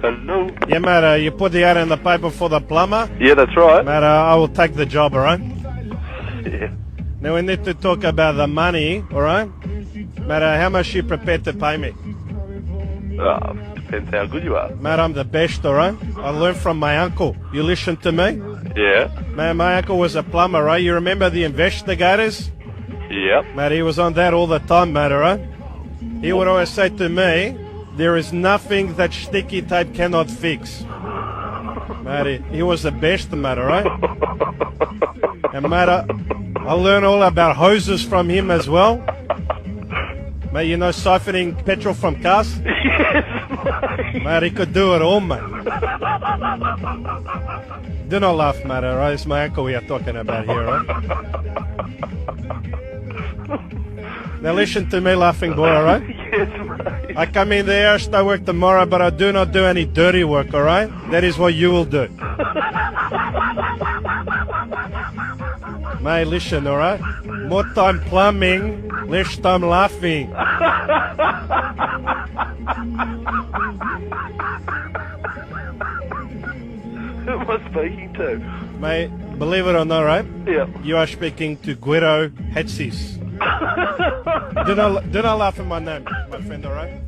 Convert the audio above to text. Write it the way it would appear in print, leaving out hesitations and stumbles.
Hello. Yeah, mate, you put the ad in the paper for the plumber? Yeah, that's right. Mate, I will take the job, alright? Yeah. Now we need to talk about the money, alright? Mate, how much you prepared to pay me? Depends how good you are. Mate, I'm the best, alright? I learned from my uncle. You listen to me? Yeah. Man, my uncle was a plumber, right? You remember the investigators? Yep. Mate, he was on that all the time, mate, alright? He would always say to me, there is nothing that sticky tape cannot fix. Mate, he was the best, mate, alright? And mate, I learned all about hoses from him as well. Mate, you know siphoning petrol from cars? Yes, mate. Mate, he could do it all, mate. Do not laugh, mate, alright? It's my uncle we are talking about here, alright? Now listen to me, laughing boy, alright? Yes, mate. I come in there, start work tomorrow, but I do not do any dirty work, alright? That is what you will do. Mate, listen, alright? More time plumbing, less time laughing. Who am I speaking to? Mate, believe it or not, right? Yeah. You are speaking to Guido Hetsis. Do not laugh at my name, my friend, alright?